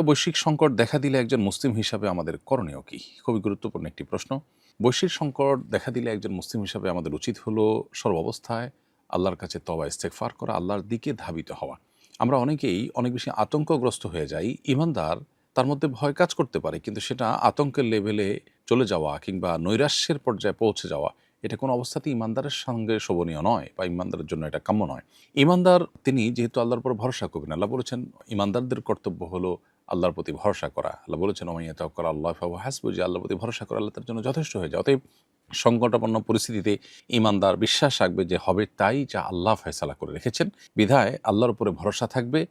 বৈশ্বিক সংকট দেখা দিলে একজন মুসলিম হিসাবে আমাদের করণীয় কি? খুবই গুরুত্বপূর্ণ একটি প্রশ্ন। বৈশ্বিক সংকট দেখা দিলে একজন মুসলিম হিসাবে আমাদের উচিত হলো সর্বাবস্থায় আল্লাহর কাছে তওবা ইস্তেগফার করা, আল্লাহর দিকে ধাবিত হওয়া। আমরা অনেকেই অনেক বেশি আতঙ্কগ্রস্ত হয়ে যাই। ঈমানদার, তার মধ্যে ভয় কাজ করতে পারে, কিন্তু সেটা আতঙ্কের লেভেলে চলে যাওয়া কিংবা নৈরাশ্যের পর্যায়ে পৌঁছে যাওয়া, এটা কোনো অবস্থাতেই ঈমানদারের সঙ্গে শোভনীয় নয় বা ঈমানদারের জন্য এটা কাম্য নয়। ঈমানদার তিনি যেহেতু আল্লাহর উপর ভরসা করবেন, আল্লাহ বলেছেন ঈমানদারদের কর্তব্য হলো আল্লাহর প্রতি ভরসা করা। আল্লাহ বলেছেন, ওমান ইয়াতাওয়াক্কাল আল্লাহ ফাহুয়া হাসবুহ, যে আল্লাহর প্রতি ভরসা করা আল্লাহ তার জন্য যথেষ্ট হয়ে যায়। অতএব সংকটাপন্ন পরিস্থিতিতে ঈমানদার বিশ্বাস রাখবে যে হবে তাই যা আল্লাহ ফয়সালা করে রেখেছেন। বিধায় আল্লাহর উপরে ভরসা থাকবে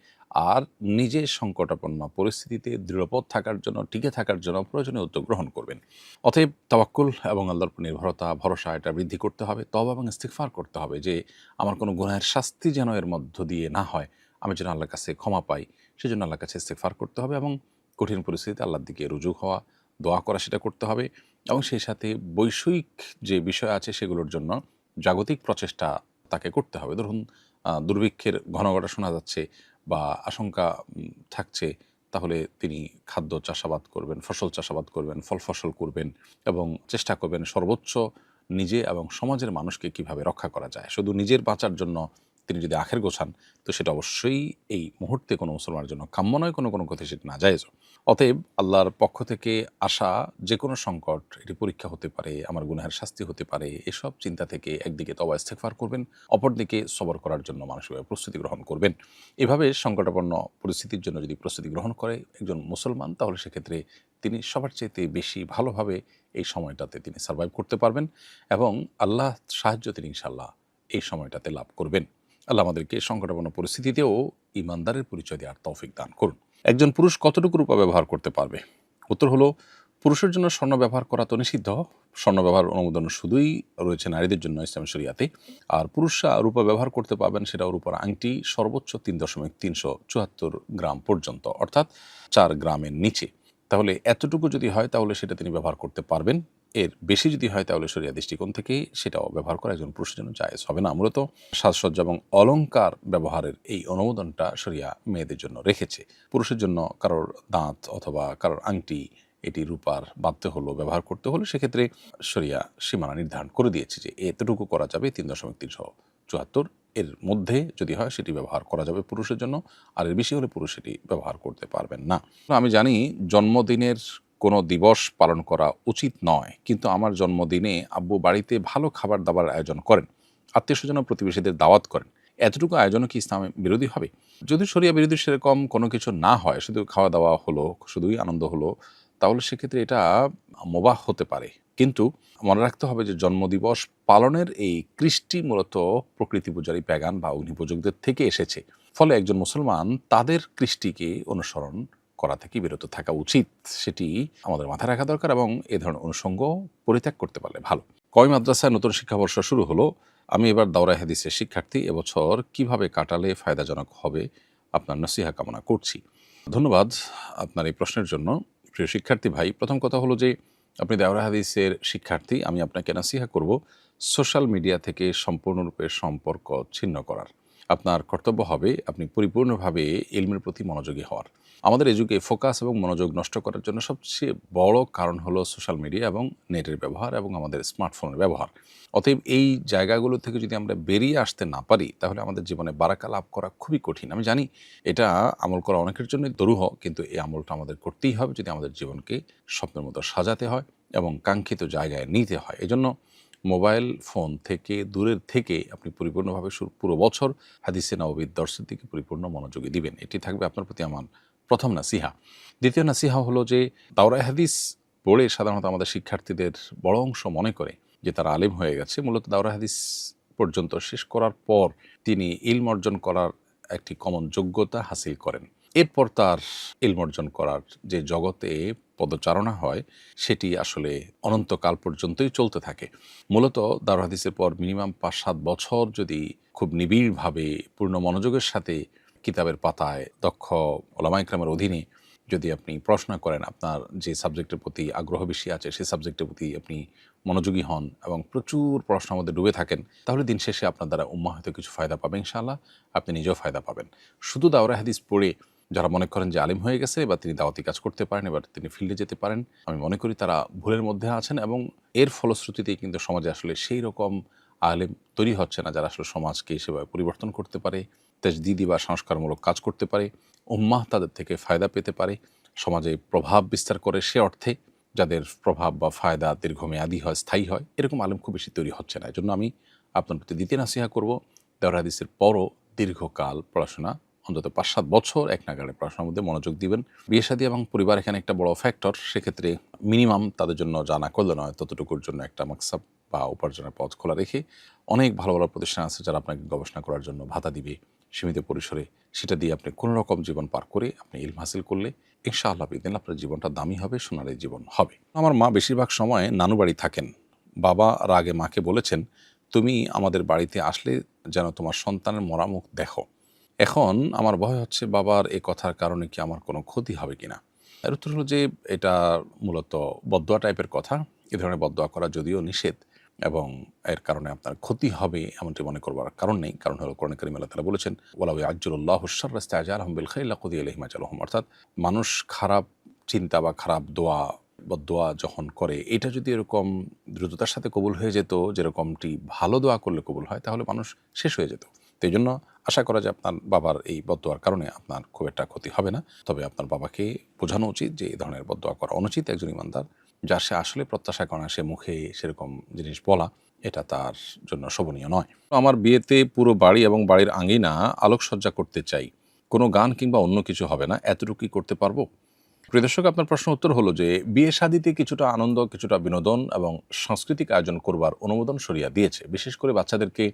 আর নিজে সংকটাপন্ন পরিস্থিতিতে দৃঢ়পদ থাকার জন্য, টিকে থাকার জন্য প্রয়োজনীয় উদ্যোগ গ্রহণ করবেন। অতএব তাওয়াক্কুল এবং আল্লাহর উপর নির্ভরতা, ভরসা এটা বৃদ্ধি করতে হবে। তওবা এবং ইস্তিগফার করতে হবে যে আমার কোনো গুনাহের শাস্তি যেন এর মধ্য দিয়ে না হয়, আমি যেন আল্লাহর কাছে ক্ষমা পাই, সেজন্য আল্লাহর কাছে ইস্তেগফার করতে হবে এবং কঠিন পরিস্থিতিতে আল্লাহর দিকে রুজু হওয়া, দোয়া করা, সেটা করতে হবে। এবং সেই সাথে বৈষয়িক যে বিষয় আছে সেগুলোর জন্য জাগতিক প্রচেষ্টা তাকে করতে হবে। ধরুন দুর্ভিক্ষের ঘন ঘটা শোনা যাচ্ছে বা আশঙ্কা থাকছে, তাহলে তিনি খাদ্য চাষাবাদ করবেন, ফসল চাষাবাদ করবেন, ফল ফসল করবেন এবং চেষ্টা করবেন সর্বোচ্চ নিজে এবং সমাজের মানুষকে কিভাবে রক্ষা করা যায়। শুধু নিজের বাঁচার জন্য তিনি যদি আখের গোছান, তো সেটা অবশ্যই এই মুহূর্তে কোনো মুসলমানের জন্য কাম্য নয়, কোনো ক্ষেত্রে সেটা নাজায়েজ। অতএব আল্লাহর পক্ষ থেকে আসা যে কোনো সংকট, এটি পরীক্ষা হতে পারে, আমার গুনাহের শাস্তি হতে পারে, এসব চিন্তা থেকে একদিকে তওবা ইস্তেগফার করবেন, অপরদিকে সবর করার জন্য মানসিকভাবে প্রস্তুতি গ্রহণ করবেন। এভাবে সংকটাপন্ন পরিস্থিতির জন্য যদি প্রস্তুতি গ্রহণ করে একজন মুসলমান, তাহলে সেক্ষেত্রে তিনি সবার চাইতে বেশি ভালোভাবে এই সময়টাতে তিনি সার্ভাইভ করতে পারবেন এবং আল্লাহ সাহায্য তিনি ইনশাআল্লাহ এই সময়টাতে লাভ করবেন। আল্লাহ আমাদেরকে সংকটাপন্ন পরিস্থিতিতেও ঈমানদারের পরিচয় দেওয়ার তৌফিক দান করুন। একজন পুরুষ কতটুকু রূপা ব্যবহার করতে পারবে? উত্তর হলো, পুরুষের জন্য স্বর্ণ ব্যবহার করা তো নিষিদ্ধ। স্বর্ণ ব্যবহার অনুমোদন শুধুই রয়েছে নারীদের জন্য ইসলামী শরিয়াতে। আর পুরুষরা রূপা ব্যবহার করতে পারবেন সেটাও রূপার আংটি সর্বোচ্চ 3.374 গ্রাম পর্যন্ত, অর্থাৎ 4 গ্রামের নিচে। তাহলে এতটুকু যদি হয় তাহলে সেটা তিনি ব্যবহার করতে পারবেন। এর বেশি যদি হয় তাহলে শরিয়া দৃষ্টিকোণ থেকে সেটাও ব্যবহার করা একজন পুরুষের জন্য জায়েজ হবে না। মূলত সাজসজ্জা এবং অলংকার ব্যবহারের এই অনুমোদনটা শরিয়া মেয়েদের জন্য রেখেছে। পুরুষের জন্য কারোর দাঁত অথবা কারোর আংটি এটি রূপার বাধ্য হলো, ব্যবহার করতে হলে সেক্ষেত্রে শরিয়া সীমানা নির্ধারণ করে দিয়েছে যে এতটুকু করা যাবে 3.374, এর মধ্যে যদি হয় সেটি ব্যবহার করা যাবে পুরুষের জন্য, আর এর বেশি হলে পুরুষ এটি ব্যবহার করতে পারবেন না। আমি জানি জন্মদিনের কোনো দিবস পালন করা উচিত নয়, কিন্তু আমার জন্মদিনে আব্বু বাড়িতে ভালো খাবার দাবার আয়োজন করেন, আত্মীয়স্বজন ও প্রতিবেশীদের দাওয়াত করেন, এতটুকু আয়োজনও কি ইসলামে বিরোধী হবে? যদি শরিয়া বিরোধী সেরকম কোনো কিছু না হয়, শুধু খাওয়া দাওয়া হলো, শুধুই আনন্দ হলো, তাহলে সেক্ষেত্রে এটা মুবাহ হতে পারে। কিন্তু মনে রাখতে হবে যে জন্মদিবস পালনের এই কৃষ্টি মূলত প্রকৃতি পূজারী প্যাগান বা অগ্নিপূজকদের থেকে এসেছে। ফলে একজন মুসলমান তাদের কৃষ্টিকে অনুসরণ করা থেকে বিরত থাকা উচিত, সেটি আমাদের মাথায় রাখা দরকার এবং এ ধরনের অনুষঙ্গ পরিত্যাগ করতে পারলে ভালো। কওমি মাদ্রাসায় নতুন শিক্ষাবর্ষ শুরু হলো। আমি এবার দাওরায়ে হাদিসের শিক্ষার্থী। এবছর কিভাবে কাটালে ফায়দাজনক হবে, আপনার নসিহা কামনা করছি। ধন্যবাদ আপনার এই প্রশ্নের জন্য প্রিয় শিক্ষার্থী ভাই। প্রথম কথা হলো যে আপনি দাওরায়ে হাদিসের শিক্ষার্থী, আমি আপনাকে নসিহা করব সোশ্যাল মিডিয়া থেকে সম্পূর্ণরূপে সম্পর্ক ছিন্ন করার। আপনার কর্তব্য হবে আপনি পরিপূর্ণভাবে ইলমের প্রতি মনোযোগী হওয়ার। আমাদের এই যুগে ফোকাস এবং মনোযোগ নষ্ট করার জন্য সবচেয়ে বড় কারণ হলো সোশ্যাল মিডিয়া এবং নেটের ব্যবহার এবং আমাদের স্মার্টফোনের ব্যবহার। অতএব এই জায়গাগুলো থেকে যদি আমরা বেরিয়ে আসতে না পারি, তাহলে আমাদের জীবনে বারাকা লাভ করা খুবই কঠিন। আমি জানি এটা আমল করা অনেকের জন্যই দুরূহ, কিন্তু এই আমলটা আমাদের করতেই হবে যদি আমাদের জীবনকে স্বপ্নের মতো সাজাতে হয় এবং কাঙ্ক্ষিত জায়গায় নিতে হয়। এজন্য মোবাইল ফোন থেকে দূরের থেকে আপনি পরিপূর্ণভাবে পুরো বছর হাদিসে নববীর দর্শের দিকে পরিপূর্ণ মনোযোগী দিবেন। এটি থাকবে আপনার প্রতি আমার প্রথম নাসিহা। দ্বিতীয় নাসিহা হলো যে দাওরায়ে হাদিস পড়ে সাধারণত আমাদের শিক্ষার্থীদের বড় অংশ মনে করে যে তারা আলেম হয়ে গেছে। মূলত দাওরায়ে হাদিস পর্যন্ত শেষ করার পর তিনি ইলম অর্জন করার একটি কমন যোগ্যতা হাসিল করেন। এরপর তার ইলম অর্জন করার যে জগতে পদচারণা হয় সেটি আসলে অনন্তকাল পর্যন্তই চলতে থাকে। মূলত দাওরায়ে হাদিসের পর মিনিমাম 5-7 বছর যদি খুব নিবিড়ভাবে পূর্ণ মনোযোগের সাথে কিতাবের পাতায় দক্ষ ওলামা ইকরামের অধীনে যদি আপনি পড়াশোনা করেন, আপনার যে সাবজেক্টের প্রতি আগ্রহ বেশি আছে সেই সাবজেক্টের প্রতি আপনি মনোযোগী হন এবং প্রচুর পড়াশোনার মধ্যে ডুবে থাকেন, তাহলে দিন শেষে আপনার দ্বারা উম্মাহ হয়তো কিছু ফায়দা পাবে ইনশাআল্লাহ, আপনি নিজেও ফায়দা পাবেন। শুধু দাওরায়ে হাদিস পড়ে যারা মনে করেন যে আলিম হয়ে গেছে বা তিনি দাওয়াতি কাজ করতে পারেন, এবার তিনি ফিল্ডে যেতে পারেন, আমি মনে করি তারা ভুলের মধ্যে আছেন এবং এর ফলশ্রুতিতেই কিন্তু সমাজে আসলে সেই রকম আলেম তৈরি হচ্ছে না যারা আসলে সমাজকে সেভাবে পরিবর্তন করতে পারে, তাজদিদি বা সংস্কারমূলক কাজ করতে পারে, উম্মাহ তাদের থেকে ফায়দা পেতে পারে, সমাজে প্রভাব বিস্তার করে সে অর্থে যাদের প্রভাব বা ফায়দা দীর্ঘমেয়াদী হয়, স্থায়ী হয়, এরকম আলেম খুব বেশি তৈরি হচ্ছে না। এজন্য আমি আপনার প্রতি দ্বিতীয় নাসিহা করব, দেওয়ার হাদিসের পরও দীর্ঘকাল পড়াশোনা, অন্তত ৫-৭ বছর এক নাগাড়ে পড়াশোনার মধ্যে মনোযোগ দিবেন। বিয়ে শাদী এবং পরিবার এখানে একটা বড় ফ্যাক্টর। সেক্ষেত্রে মিনিমাম তাদের জন্য যা না করলে নয় ততটুকুর জন্য একটা মাকসাব বা উপার্জনের পথ খোলা রেখে অনেক ভালো ভালো প্রতিষ্ঠান আছে যারা আপনাকে গবেষণা করার জন্য ভাতা দিবে সীমিত পরিসরে। সেটা দিয়ে আপনি কোনো রকম জীবন পার করে আপনি ইলম হাসিল করলে ইনশাআল্লাহ বিদিন আপনার জীবনটা দামি হবে, সোনালী জীবন হবে। আমার মা বেশিরভাগ সময় নানু বাড়ি থাকেন। বাবা রাগে মাকে বলেছেন, তুমি আমাদের বাড়িতে আসলে যেন তোমার সন্তানের মরা মুখ দেখো। এখন আমার ভয় হচ্ছে বাবার এ কথার কারণে কি আমার কোনো ক্ষতি হবে কিনা। এর উত্তর হলো যে এটা মূলত বদদোয়া টাইপের কথা। এ ধরনের বদদোয়া করা যদিও নিষেধ এবং এর কারণে আপনার ক্ষতি হবে এমনটি মনে করবার কারণ নেই। কারণ হলো কোরআনে কারিমে আল্লাহ তাআলা বলেছেন, ওয়ালাউ ইয়াজ্জালুল্লাহু আশ-শাররা ইসতা'জালহুম বিল খাইরি লাকুদিয়া ইলাইহিম আজালুহুম। অর্থাৎ মানুষ খারাপ চিন্তা বা খারাপ দোয়া বদদোয়া যখন করে, এটা যদি এরকম দ্রুততার সাথে কবুল হয়ে যেত যেরকমটি ভালো দোয়া করলে কবুল হয়, তাহলে মানুষ শেষ হয়ে যেত। তো এই জন্য আশা করা যায় আপনার বাবার এই বদদোয়ার কারণে আপনার খুব একটা ক্ষতি হবে না। তবে আপনার বাবাকে বোঝানো উচিত যে এই ধরনের বদদোয়া করা অনুচিত। একজন ইমানদার যার সে আসলে প্রত্যাশা করে না, সে মুখে সেরকম জিনিস বলা, এটা তার জন্য শোভনীয় নয়। আমার বিয়েতে পুরো বাড়ি এবং বাড়ির আঙিনা আলোকসজ্জা করতে চাই, কোনো গান কিংবা অন্য কিছু হবে না, এতটুকুই করতে পারবো? প্রিয় দর্শক, আপনার প্রশ্ন উত্তর হলো যে বিয়ে শাদিতে কিছুটা আনন্দ, কিছুটা বিনোদন এবং সাংস্কৃতিক আয়োজন করবার অনুমোদন শরিয়া দিয়েছে। বিশেষ করে বাচ্চাদেরকে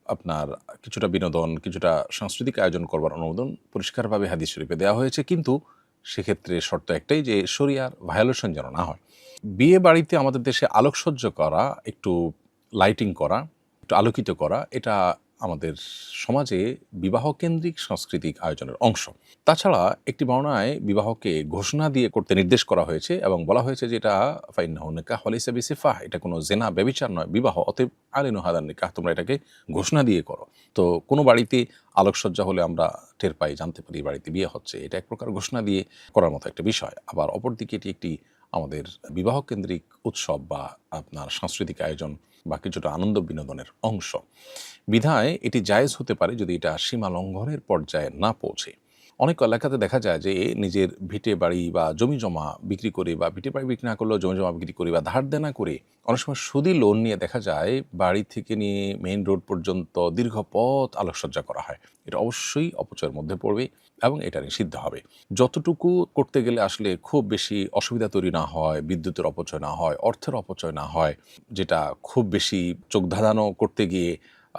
আপনার কিছুটা বিনোদন, কিছুটা সাংস্কৃতিক আয়োজন করবার অনুমোদন পরিষ্কারভাবে হাদিস শরীফে দেওয়া হয়েছে। কিন্তু সেক্ষেত্রে শর্ত একটাই যে শরিয়ার ভায়োলেশন যেন না হয়। বিয়ে বাড়িতে আমাদের দেশে আলোকসজ্জা করা, একটু লাইটিং করা, একটু আলোকিত করা, এটা আমাদের সমাজে বিবাহকেন্দ্রিক সাংস্কৃতিক আয়োজনের অংশ। তাছাড়া একটি বর্ণনায় বিবাহকে ঘোষণা দিয়ে করতে নির্দেশ করা হয়েছে এবং বলা হয়েছে যে এটা ফাইন্নাহু নিকাহ লাইসা বিসিফাহ, এটা কোনো জেনা ব্যভিচার নয়, বিবাহ, অতএব আলিনু হাদান নিকাহ, তোমরা এটাকে ঘোষণা দিয়ে করো। তো কোনো বাড়িতে আলোকসজ্জা হলে আমরা টের পাই, জানতে পারি বাড়িতে বিয়ে হচ্ছে, এটা এক প্রকার ঘোষণা দিয়ে করার মতো একটা বিষয়। আবার অপরদিকে এটি একটি আমাদের বিবাহকেন্দ্রিক উৎসব বা আপনার সাংস্কৃতিক আয়োজন বা কিছুটা আনন্দ বিনোদনের অংশ বিধায় এটি জায়েজ হতে পারে যদি এটা সীমা লঙ্ঘনের পর্যায়ে না পৌঁছে। অনেক এলাকাতে দেখা যায় যে নিজের ভিটে বাড়ি বা জমি জমা বিক্রি করে, বা ভিটে বাড়ি বিক্রি না করলেও জমি জমা বিক্রি করে বা ধার দেনা করে অনেক সময় সুদি লোন নিয়ে দেখা যায় বাড়ি থেকে নিয়ে মেইন রোড পর্যন্ত দীর্ঘ পথ আলোকসজ্জা করা হয়। এটা অবশ্যই অপচয়ের মধ্যে পড়বে এবং এটা নিষিদ্ধ হবে। যতটুকু করতে গেলে আসলে খুব বেশি অসুবিধা তৈরি না হয়, বিদ্যুতের অপচয় না হয়, অর্থের অপচয় না হয়, যেটা খুব বেশি চোখ ধাঁধানো করতে গিয়ে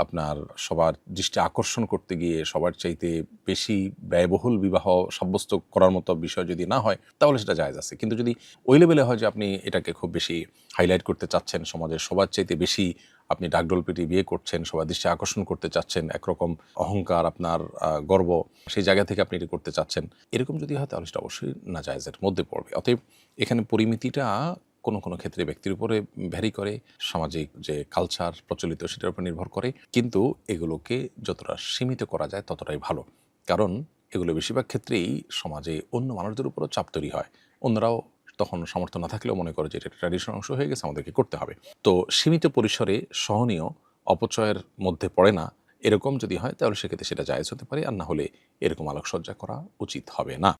আপনার সবার দৃষ্টি আকর্ষণ করতে গিয়ে সবার চাইতে বেশি ব্যয়বহুল বিবাহ সাব্যস্ত করার মতো বিষয় যদি না হয়, তাহলে সেটা জায়েজ আছে। কিন্তু যদি ওই লেভেলে হয় যে আপনি এটাকে খুব বেশি হাইলাইট করতে চাচ্ছেন, সমাজের সবার চাইতে বেশি আপনি ডাকডোল পিটিয়ে বিয়ে করছেন, সবার দৃষ্টি আকর্ষণ করতে চাচ্ছেন, একরকম অহংকার, আপনার গর্ব, সেই জায়গা থেকে আপনি এটি করতে চাচ্ছেন, এরকম যদি হয় তাহলে সেটা অবশ্যই নাজায়েজের মধ্যে পড়বে। অতএব এখানে পরিমিতিটা কোনো কোনো ক্ষেত্রে ব্যক্তির উপরে ভ্যারি করে, সামাজিক যে কালচার প্রচলিত সেটার উপর নির্ভর করে। কিন্তু এগুলোকে যতটা সীমিত করা যায় ততটাই ভালো। কারণ এগুলো বেশিরভাগ ক্ষেত্রেই সমাজে অন্য মানুষদের উপরও চাপ তৈরি হয়। অন্যরাও তখন সামর্থ্য না থাকলেও মনে করে যে এটা ট্র্যাডিশনাল অংশ হয়ে গেছে, আমাদেরকে করতে হবে। তো সীমিত পরিসরে সহনীয়, অপচয়ের মধ্যে পড়ে না, এরকম যদি হয় তাহলে সেক্ষেত্রে সেটা জায়েজ হতে পারে, আর না হলে এরকম আলোকসজ্জা করা উচিত হবে না।